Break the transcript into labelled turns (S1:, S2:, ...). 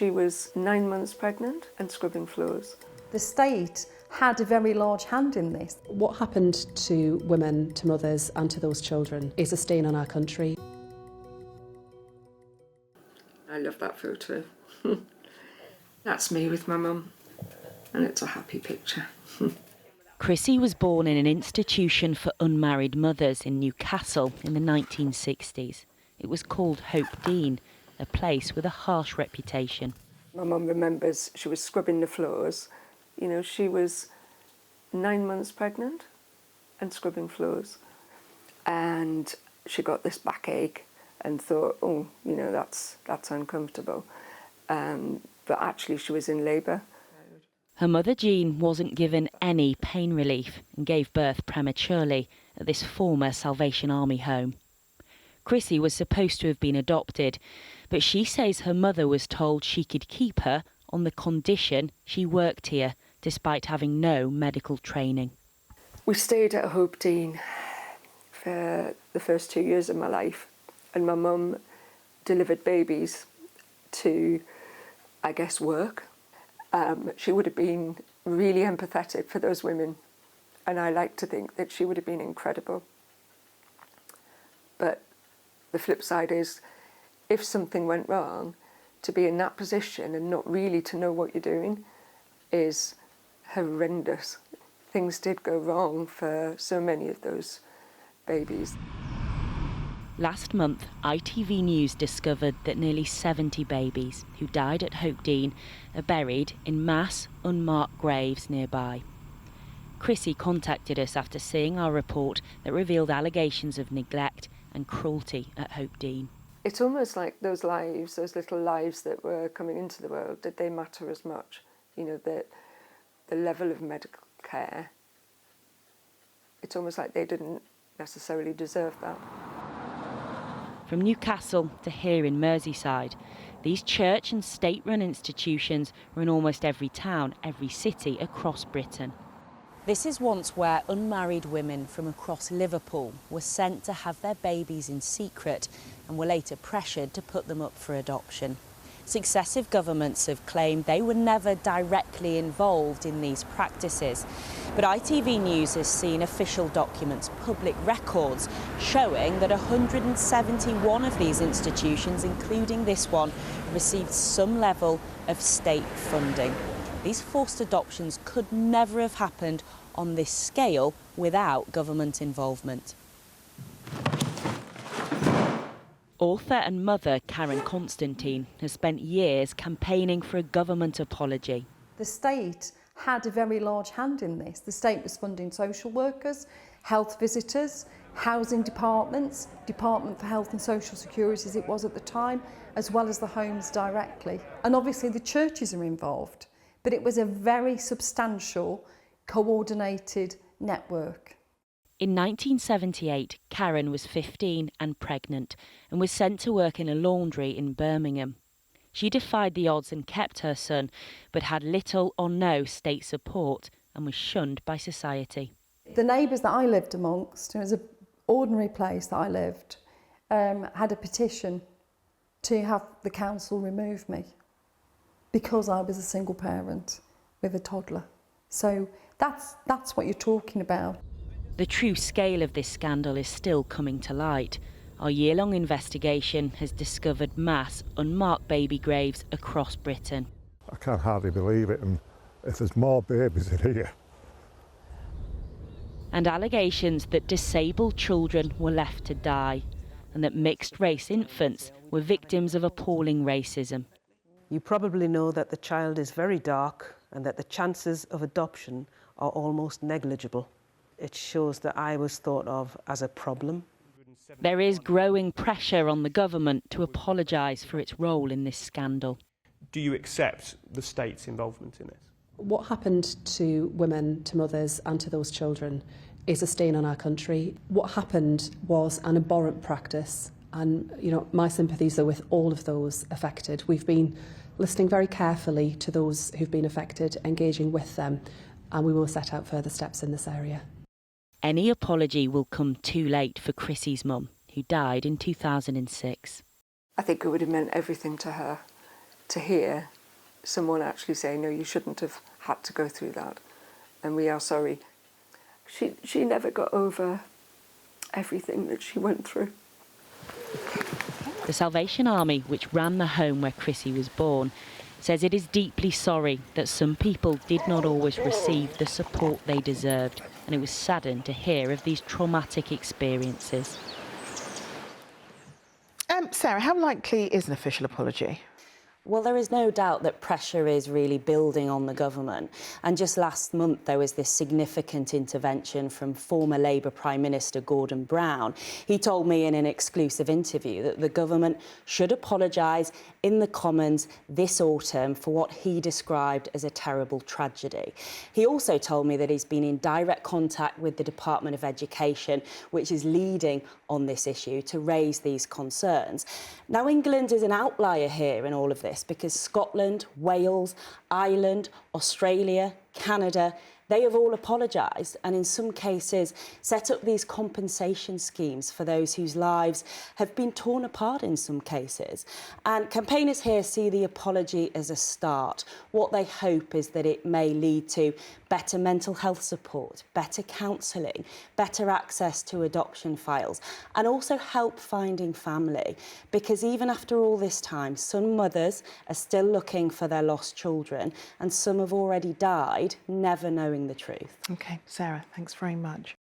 S1: She was 9 months pregnant and scrubbing floors.
S2: The state had a very large hand in this.
S3: What happened to women, to mothers and to those children is a stain on our country.
S1: I love that photo. That's me with my mum, and it's a happy picture.
S4: Chrissie was born in an institution for unmarried mothers in Newcastle in the 1960s. It was called Hopedene, a place with a harsh reputation.
S1: My mum remembers she was scrubbing the floors. You know, she was 9 months pregnant and scrubbing floors. And she got this backache and thought, oh, you know, that's uncomfortable. But actually she was in labour.
S4: Her mother Jean wasn't given any pain relief and gave birth prematurely at this former Salvation Army home. Chrissie was supposed to have been adopted, but she says her mother was told she could keep her on the condition she worked here, despite having no medical training.
S1: We stayed at Hopedene for the first 2 years of my life, and my mum delivered babies to, I guess, work. She would have been really empathetic for those women, and I like to think that she would have been incredible. But the flip side is, if something went wrong, to be in that position and not really to know what you're doing is horrendous. Things did go wrong for so many of those babies.
S4: Last month, ITV News discovered that nearly 70 babies who died at Hopedene are buried in mass, unmarked graves nearby. Chrissie contacted us after seeing our report that revealed allegations of neglect and cruelty at Hopedene.
S1: It's almost like those lives, those little lives that were coming into the world, did they matter as much? You know, the level of medical care, it's almost like they didn't necessarily deserve that.
S4: From Newcastle to here in Merseyside, these church and state-run institutions are in almost every town, every city across Britain. This is once where unmarried women from across Liverpool were sent to have their babies in secret and were later pressured to put them up for adoption. Successive governments have claimed they were never directly involved in these practices, but ITV News has seen official documents, public records, showing that 171 of these institutions, including this one, received some level of state funding. These forced adoptions could never have happened on this scale without government involvement. Author and mother Karen Constantine has spent years campaigning for a government apology.
S2: The state had a very large hand in this. The state was funding social workers, health visitors, housing departments, Department for Health and Social Security as it was at the time, as well as the homes directly. And obviously the churches are involved, but it was a very substantial, coordinated network.
S4: In 1978, Karen was 15 and pregnant and was sent to work in a laundry in Birmingham. She defied the odds and kept her son, but had little or no state support and was shunned by society.
S2: The neighbours that I lived amongst, it was an ordinary place that I lived, had a petition to have the council remove me because I was a single parent with a toddler. So that's what you're talking about.
S4: The true scale of this scandal is still coming to light. Our year-long investigation has discovered mass unmarked baby graves across Britain.
S5: I can hardly believe it, and if there's more babies in here.
S4: And allegations that disabled children were left to die, and that mixed-race infants were victims of appalling racism.
S6: You probably know that the child is very dark and that the chances of adoption are almost negligible. It shows that I was thought of as a problem.
S4: There is growing pressure on the government to apologise for its role in this scandal.
S7: Do you accept the state's involvement in this?
S3: What happened to women, to mothers and to those children is a stain on our country. What happened was an abhorrent practice, and my sympathies are with all of those affected. We've been listening very carefully to those who've been affected, engaging with them, and we will set out further steps in this area.
S4: Any apology will come too late for Chrissie's mum, who died in 2006.
S1: I think it would have meant everything to her to hear someone actually say, no, you shouldn't have had to go through that, and we are sorry. She never got over everything that she went through.
S4: The Salvation Army, which ran the home where Chrissie was born, says it is deeply sorry that some people did not always receive the support they deserved, and it was saddened to hear of these traumatic experiences.
S8: Sarah, how likely is an official apology?
S9: Well, there is no doubt that pressure is really building on the government. And just last month, there was this significant intervention from former Labour Prime Minister Gordon Brown. He told me in an exclusive interview that the government should apologise in the Commons this autumn for what he described as a terrible tragedy. He also told me that he's been in direct contact with the Department of Education, which is leading on this issue, to raise these concerns. Now, England is an outlier here in all of this, because Scotland, Wales, Ireland, Australia, Canada, they have all apologised and in some cases set up these compensation schemes for those whose lives have been torn apart in some cases. And campaigners here see the apology as a start. What they hope is that it may lead to better mental health support, better counselling, better access to adoption files, and also help finding family. Because even after all this time, some mothers are still looking for their lost children, and some have already died, never knowing the truth.
S8: OK, Sarah, thanks very much.